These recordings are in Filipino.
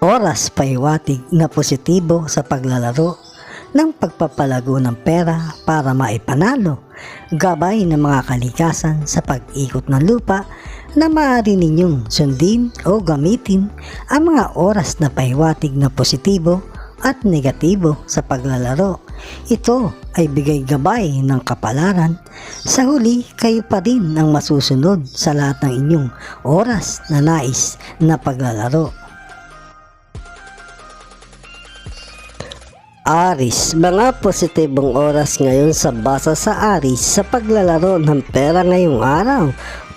Oras paiwatig na positibo sa paglalaro ng pagpapalago ng pera para maipanalo, gabay ng mga kalikasan sa pag-ikot ng lupa na maaari ninyong sundin o gamitin ang mga oras na paiwatig na positibo at negatibo sa paglalaro. Ito ay bigay gabay ng kapalaran. Sa huli, kayo pa rin ang masusunod sa lahat ng inyong oras na nais na paglalaro. Aris, mga positibong oras ngayon sa basa sa Aris sa paglalaro ng pera ngayong araw.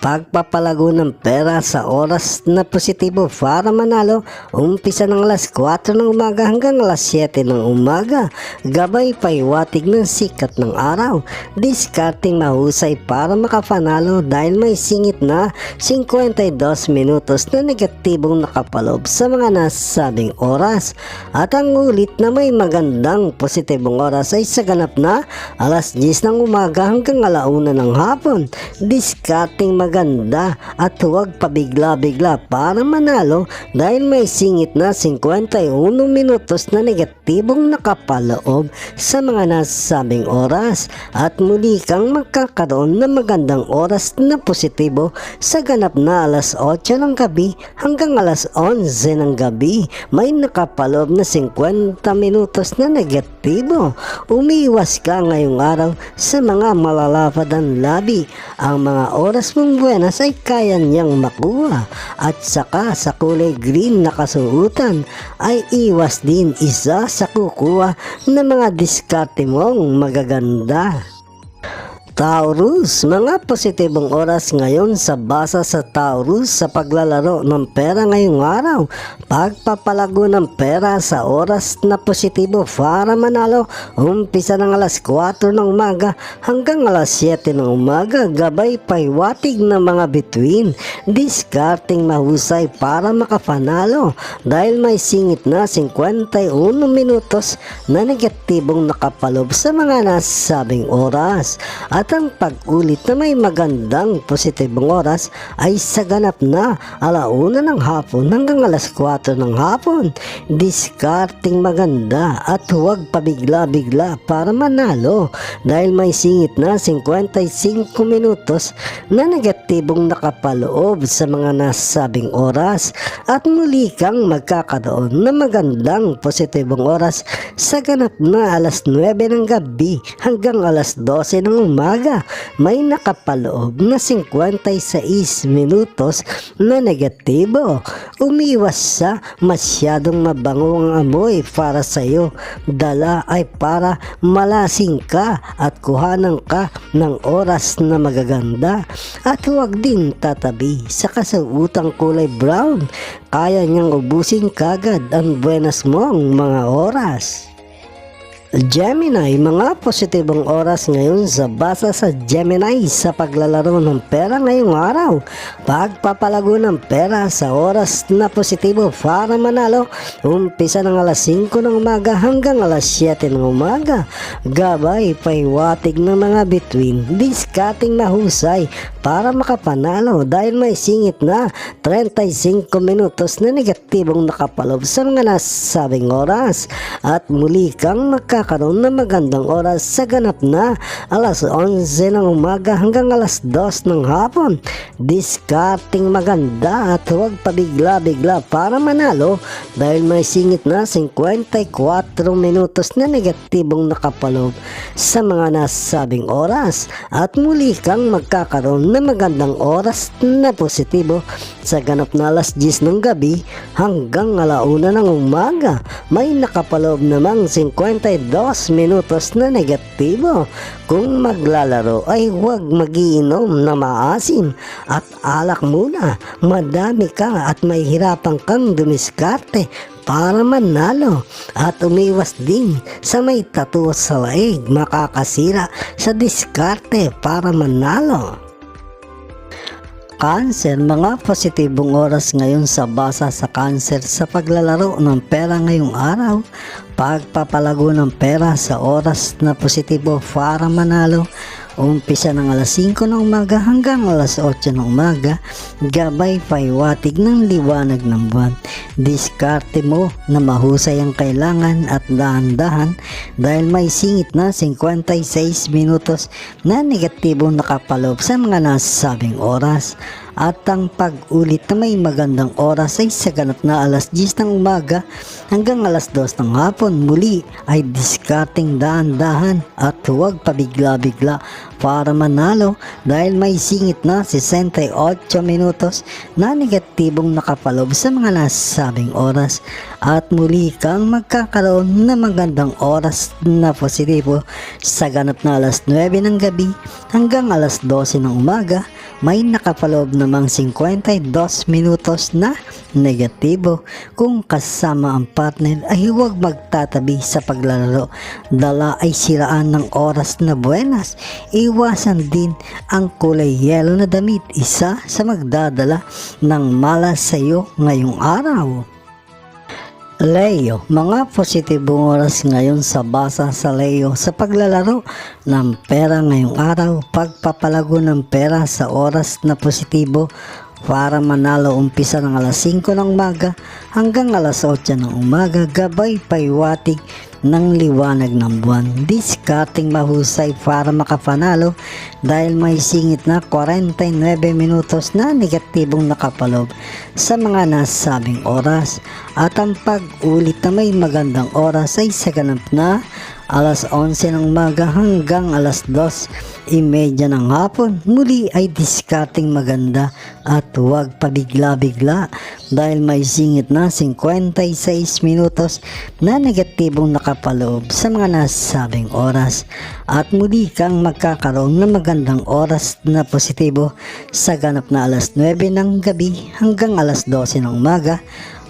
Pagpapalago ng pera sa oras na positibo para manalo, umpisa ng alas 4 ng umaga hanggang alas 7 ng umaga. Gabay paiwatig ng sikat ng araw. Discarding mahusay para makapanalo dahil may singit na 52 minutos na negatibong nakapalob sa mga nasabing oras. At ang ulit na may magandang positibong oras ay sa ganap na alas 10 ng umaga hanggang alauna ng hapon. Discarding maganda at huwag pabigla-bigla para manalo dahil may singit na 51 minutos na negatibong nakapaloob sa mga nasabing oras at muli kang magkakaroon ng magandang oras na positibo sa ganap na alas 8 ng gabi hanggang alas 11 ng gabi. May nakapaloob na 50 minutos na negatibo. Umiwas ka ngayong araw sa mga malalapad ang labi. Ang mga oras mong buenas ay kaya niyang makuha at saka sa kulay green na kasuotan ay iwas din isa sa kukuha ng mga diskarte mong magaganda. Taurus, mga positibong oras ngayon sa basa sa Taurus sa paglalaro ng pera ngayong araw. Pagpapalago ng pera sa oras na positibo para manalo, umpisa ng alas 4 ng umaga hanggang alas 7 ng umaga. Gabay paiwatig ng mga bituin. Discarding mahusay para makapanalo dahil may singit na 51 minutos na negatibong nakapalob sa mga nasabing oras. At ang pag-ulit na may magandang positibong oras ay sa ganap na alauna ng hapon hanggang alas 4 ng hapon. Discarding maganda at huwag pabigla-bigla para manalo dahil may singit na 55 minutos na negatibong nakapaloob sa mga nasabing oras at muli kang magkakaroon ng magandang positibong oras sa ganap na alas 9 ng gabi hanggang alas 12 ng umaga. May nakapaloob na 56 minutos na negatibo. Umiwas sa masyadong mabangong amoy para sa iyo. Dala ay para malasing ka at kuhanan ka ng oras na magaganda. At huwag din tatabi sa kasuotang kulay brown. Kaya niyang ubusin kagad ang buenas mong mga oras. Gemini, mga positibong oras ngayon sa basa sa Gemini sa paglalaro ng pera ngayong araw. Pagpapalago ng pera sa oras na positibo para manalo, umpisa ng alas 5 ng umaga hanggang alas 7 ng umaga. Gabay paiwatig ng mga bituin. Discarding mahusay para makapanalo dahil may singit na 35 minutos na negatibong nakapalob sa mga nasabing oras. At muli kang magkakaroon ng magandang oras sa ganap na alas 11 ng umaga hanggang alas 2 ng hapon. Discarding maganda at huwag pabigla-bigla para manalo dahil may singit na 54 minutos na negatibong nakapalob sa mga nasabing oras. At muli kang magkakaroon ng magandang oras na positibo sa ganap na alas 10 ng gabi hanggang alauna ng umaga. May nakapaloob namang 52 minutos na negatibo. Kung maglalaro ay huwag magiinom na maasim at alak muna. Madami ka at may hirapan kang dumiskarte para manalo at umiwas din sa may tattoo sa leeg, makakasira sa diskarte para manalo. Cancer, mga positibong oras ngayon sa basa sa Cancer sa paglalaro ng pera ngayong araw. Pagpapalago ng pera sa oras na positibo para manalo, umpisa ng alas 5 ng umaga hanggang alas 8 ng umaga, gabay paiwatig ng liwanag ng buwan. Diskarte mo na mahusay ang kailangan at dahan-dahan dahil may singit na 56 minutos na negatibong nakapaloob sa mga nasabing oras. At ang pag-ulit na may magandang oras ay sa ganap na alas 10 ng umaga hanggang alas 2 ng hapon. Muli ay diskarting dahan-dahan at huwag pabigla-bigla para manalo dahil may singit na 68 minutos na negatibong nakapaloob sa mga nasabing oras. At muli kang magkakaroon ng magandang oras na positibo sa ganap na alas 9 ng gabi hanggang alas 12 ng umaga. May nakapaloob namang 52 minutos na negatibo. Kung kasama ang partner ay huwag magtatabi sa paglalaro. Dala ay siraan ng oras na buenas. Iwasan din ang kulay yellow na damit. Isa sa magdadala ng malas sa iyo ngayong araw. Leo, mga positibong oras ngayon sa basa sa Leo sa paglalaro ng pera ngayong araw, pagpapalago ng pera sa oras na positibo para manalo umpisa ng alas 5 ng umaga hanggang alas 8 ng umaga, gabay paiwatig ng liwanag ng buwan. Diskarting mahusay para makapanalo dahil may singit na 49 minutos na negatibong nakapaloob sa mga nasabing oras. At ang pag-ulit na may magandang oras ay sa ganap na alas 11 ng umaga hanggang alas 2:30 ng hapon. Muli ay diskarting maganda at huwag pabigla-bigla dahil may singit na 56 minutos na negatibong nakapaloob sa mga nasabing oras. At muli kang magkakaroon ng magandang oras na positibo sa ganap na alas 9 ng gabi hanggang alas 12 ng umaga.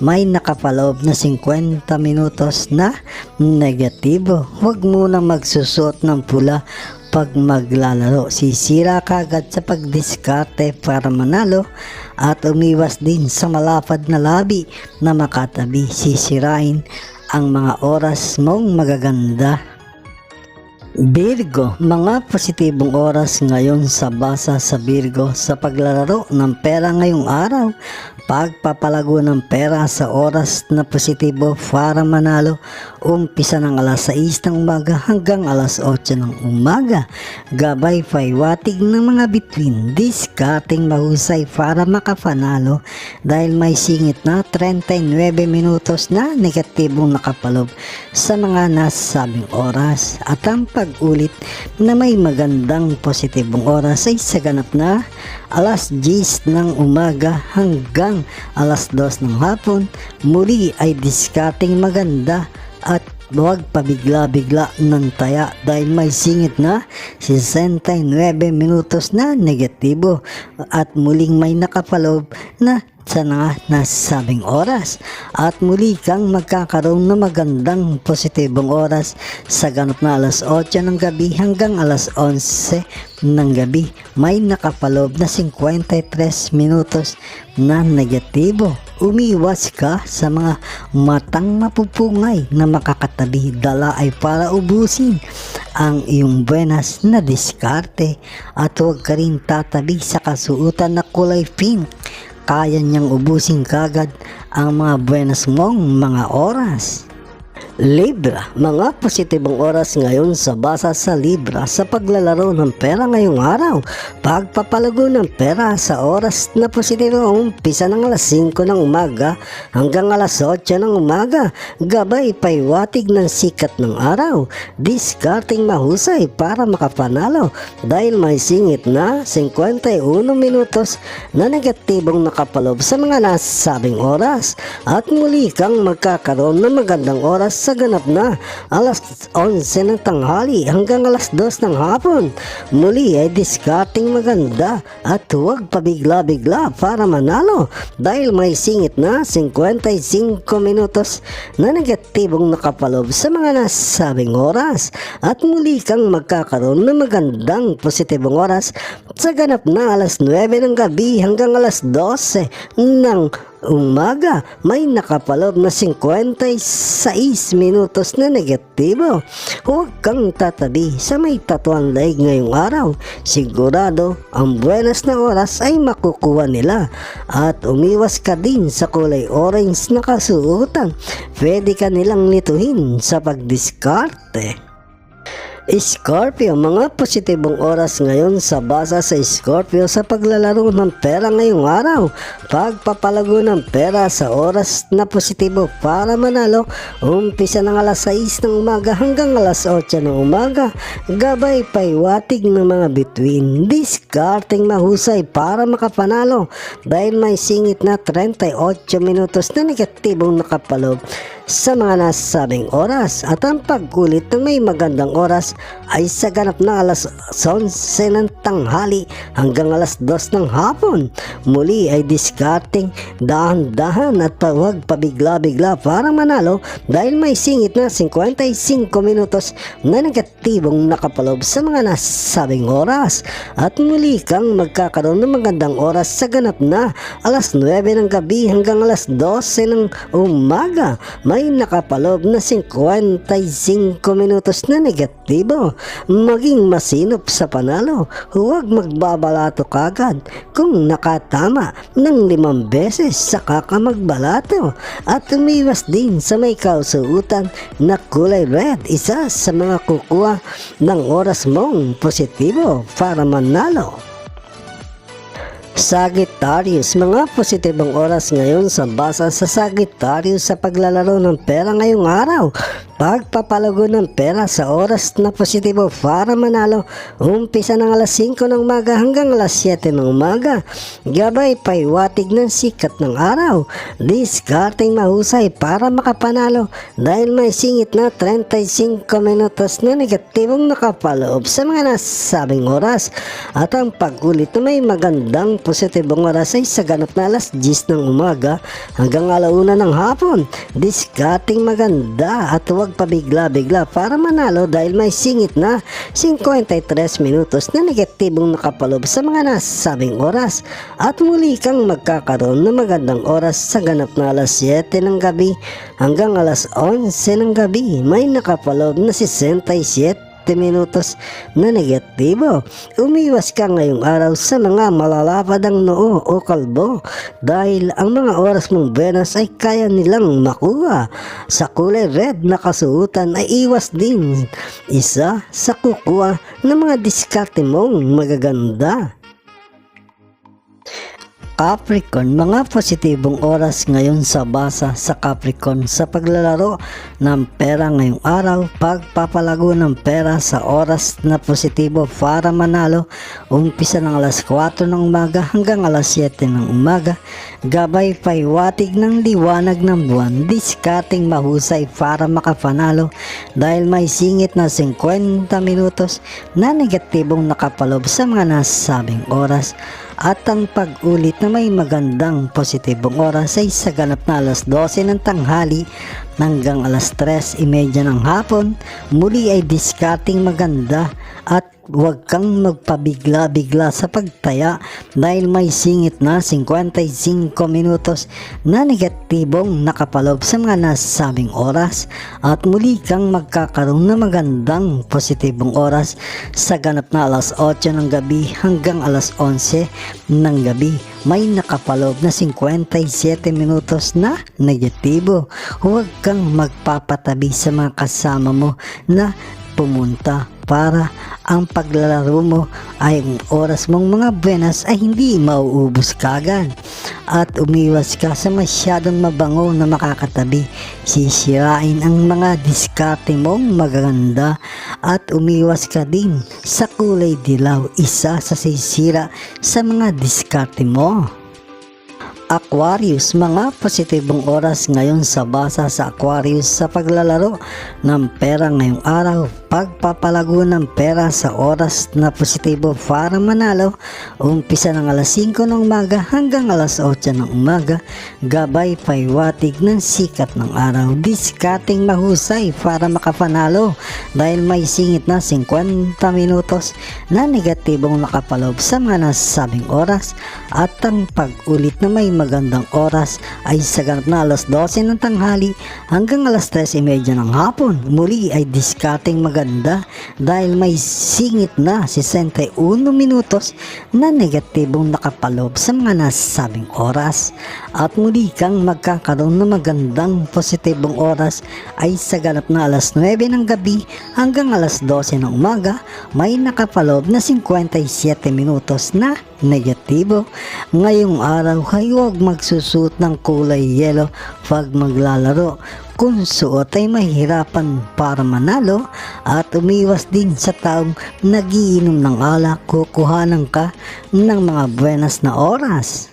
May nakapaloob na 50 minutos na negatibo. Huwag muna magsusuot ng pula pag maglalaro. Sisira kagad sa pagdiskarte para manalo at umiwas din sa malapad na labi na makatabi. Sisirain ang mga oras mong magaganda. Virgo, mga positibong oras ngayon sa basa sa Virgo sa paglalaro ng pera ngayong araw. Pagpapalago ng pera sa oras na positibo para manalo umpisa ng alas 6 ng umaga hanggang alas 8 ng umaga. Gabay paiwatig ng mga bituin. Diskarting mahusay para makapanalo dahil may singit na 39 minutos na negatibong nakapaloob sa mga nasabing oras. At ang pag-ulit na may magandang positibong oras ay sa ganap na alas 10 ng umaga hanggang alas 2 ng hapon. Muli ay diskarting maganda at huwag pabigla-bigla ng taya dahil may singit na 69 minutos na negatibo at muling may nakapaloob na sa nasabing oras. At muli kang magkakaroon ng magandang positibong oras sa ganap na alas 8 ng gabi hanggang alas 11 ng gabi. May nakapaloob na 53 minutos na negatibo. Umiwas ka sa mga matang mapupungay na makakatabi. Dala ay para ubusin ang iyong buenas na diskarte at huwag ka rin tatabi sa kasuutan na kulay pink. Kaya niyang ubusin kagad ang mga buenas mong mga oras. Libra, mga positibong oras ngayon sa basa sa Libra sa paglalaro ng pera ngayong araw. Pagpapalago ng pera sa oras na positibo umpisa ng alas 5 ng umaga hanggang alas 8 ng umaga. Gabay paiwatig ng sikat ng araw. Diskarting mahusay para makapanalo dahil may singit na 51 minutos na negatibong nakapaloob sa mga nasabing oras. At muli kang magkakaroon ng magandang oras sa ganap na alas 11 ng tanghali hanggang alas 2 ng hapon. Muli ay diskarting maganda at huwag pabigla-bigla para manalo dahil may singit na 55 minutos na negatibong nakapaloob sa mga nasabing oras. At muli kang magkakaroon ng magandang positibong oras sa ganap na alas 9 ng gabi hanggang alas 12 ng umaga, may nakapalob na 56 minutos na negatibo. Huwag kang tatabi sa may tatuan laig ngayong araw. Sigurado ang buenas na oras ay makukuha nila. At umiwas ka din sa kulay orange na kasuotan. Pwede ka nilang nituhin sa pagdiskarte. Scorpio, mga positibong oras ngayon sa basa sa Scorpio sa paglalaro ng pera ngayong araw. Pagpapalago ng pera sa oras na positibo para manalo, umpisa ng alas 6 ng umaga hanggang alas 8 ng umaga. Gabay paiwatig ng mga bituin, discarding mahusay para makapanalo dahil may singit na 38 minutos na negatibong nakapalob sa mga nasabing oras. At ang pagkulit ng may magandang oras ay sa ganap na alas 11 ng tanghali hanggang alas 2 ng hapon. Muli ay discarding dahan-dahan at huwag pabigla-bigla para manalo dahil may singit na 55 minutos na negatibong nakapalob sa mga nasabing oras. At muli kang magkakaroon ng magandang oras sa ganap na alas 9 ng gabi hanggang alas 12 ng umaga. May nakapalob na 55 minutos na negatibo. Maging masinop sa panalo, huwag magbabalato kagad. Kung nakatama ng 5 beses, saka ka magbalato. At umiwas din sa may kausuutan na kulay red, isa sa mga kukuha ng oras mong positibo para manalo. Sagittarius, mga positibong oras ngayon sa basa sa Sagittarius sa paglalaro ng pera ngayong araw. Pagpapalago ng pera sa oras na positibo para manalo, umpisa ng alas 5 ng umaga hanggang alas 7 ng umaga. Gabay paiwatig ng sikat ng araw, discarding mahusay para makapanalo dahil may singit na 35 minutos na negatibong nakapaloob sa mga nasabing oras. At ang pag-ulit na may magandang positibong oras ay sa ganap na alas 10 ng umaga hanggang alauna ng hapon. Discarding maganda at huwag pabigla-bigla para manalo dahil may singit na 53 minutos na negatibong nakapalob sa mga nasabing oras. At muli kang magkakaroon ng magandang oras sa ganap na alas 7 ng gabi hanggang alas 11 ng gabi. May nakapalob na 67 minutos na negatibo. Umiwas ka ngayong araw sa mga malalapad ang noo o kalbo dahil ang mga oras mong Venus ay kaya nilang makuha. Sa kulay red na kasuotan ay iwas din, isa sa kukuha ng mga diskarte mong magaganda. Capricorn, mga positibong oras ngayon sa basa sa Capricorn sa paglalaro ng pera ngayong araw. Pagpapalago ng pera sa oras na positibo para manalo, umpisa ng alas 4 ng umaga hanggang alas 7 ng umaga. Gabay paiwatig ng liwanag ng buwan, discarding mahusay para makapanalo dahil may singit na 50 minutos na negatibong nakapalob sa mga nasabing oras. At ang pag-ulit na may magandang positibong oras ay sa ganap na alas 12 ng tanghali hanggang alas 3:30 ng hapon. Muli ay discarding maganda at huwag kang magpabigla-bigla sa pagtaya dahil may singit na 55 minutos na negatibong nakapalob sa mga nasabing oras. At muli kang magkakaroon ng magandang positibong oras sa ganap na alas 8 ng gabi hanggang alas 11 ng gabi. May nakapalob na 57 minutos na negatibo. Huwag kang magpapatabi sa mga kasama mo na pumunta para ang paglalaro mo ay ang oras mong mga buenas ay hindi mauubos kagad. At umiwas ka sa masyadong mabango na makakatabi, sisirain ang mga diskarte mong magaganda. At umiwas ka din sa kulay dilaw, isa sa sisira sa mga diskarte mo. Aquarius, mga positibong oras ngayon sa basa sa Aquarius sa paglalaro ng pera ngayong araw. Pagpapalago ng pera sa oras na positibo para manalo, umpisa ng alas 5 ng umaga hanggang alas 8 ng umaga. Gabay paiwatig ng sikat ng araw, discarding mahusay para makapanalo dahil may singit na 50 minutos na negatibong nakapalob sa mga nasabing oras. At ang pag-ulit na may magandang oras ay sa ganap na alas 12 ng tanghali hanggang alas 3:30 ng hapon. Muli ay diskarteng maganda dahil may singit na 61 minutos na negatibong nakapalob sa mga nasabing oras. At muli kang magkakaroon ng magandang positibong oras ay sa ganap na alas 9 ng gabi hanggang alas 12 ng umaga, may nakapalob na 57 minutos na negatibo. Ngayong araw ay huwag magsusuot ng kulay yelo pag maglalaro. Kung suot ay mahirapan para manalo, at umiwas din sa taong nagiinom ng alak, kukuhanan ka ng mga buenas na oras.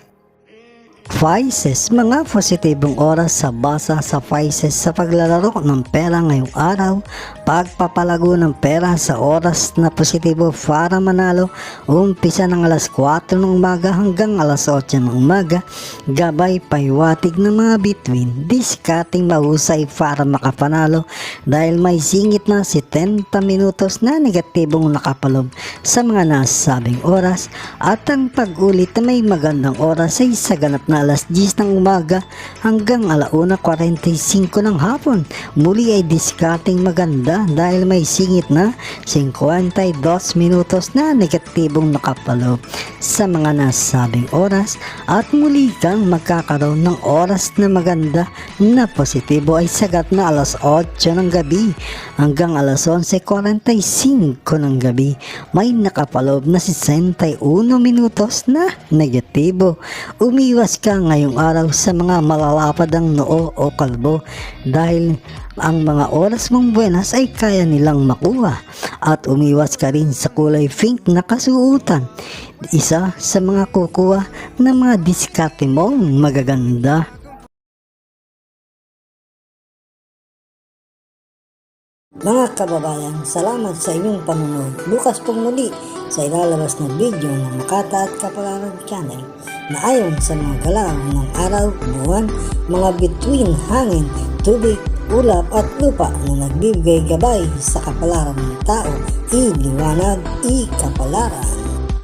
Vices, mga positibong oras sa basa sa Vices sa paglalaro ng pera ngayong araw. Pagpapalago ng pera sa oras na positibo para manalo, umpisa ng alas 4 ng umaga hanggang alas 8 ng umaga. Gabay paiwatig ng mga bituin, diskarteng mahusay para makapanalo dahil may singit na 70 minutos na negatibong nakapalob sa mga nasabing oras. At ang pag-ulit na may magandang oras ay sa ganap na alas 10 ng umaga hanggang 1:45 ng hapon. Muli ay diskarteng maganda dahil may singit na 52 minutos na negatibong nakapalob sa mga nasabing oras. At muli kang magkakaroon ng oras na maganda na positibo ay sagat na alas 8 ng gabi hanggang alas 11:45 ng gabi. May nakapalob na 61 minutos na negatibo. Umiwas ka ngayong araw sa mga malalapad ang noo o kalbo dahil ang mga oras mong buenas ay kaya nilang makuha. At umiwas ka rin sa kulay pink na kasuotan, isa sa mga kukuha ng mga diskarte mong magaganda. Mga kababayan, salamat sa inyong panonood. Bukas pong muli sa ilalabas na video ng Makata at Kapalaran Channel na ayon sa mga galaw ng araw, buwan, mga bituin, hangin, tubig, ulap at lupa na nagbibigay gabay sa kapalaran ng tao, iliwanag, ikapalaran.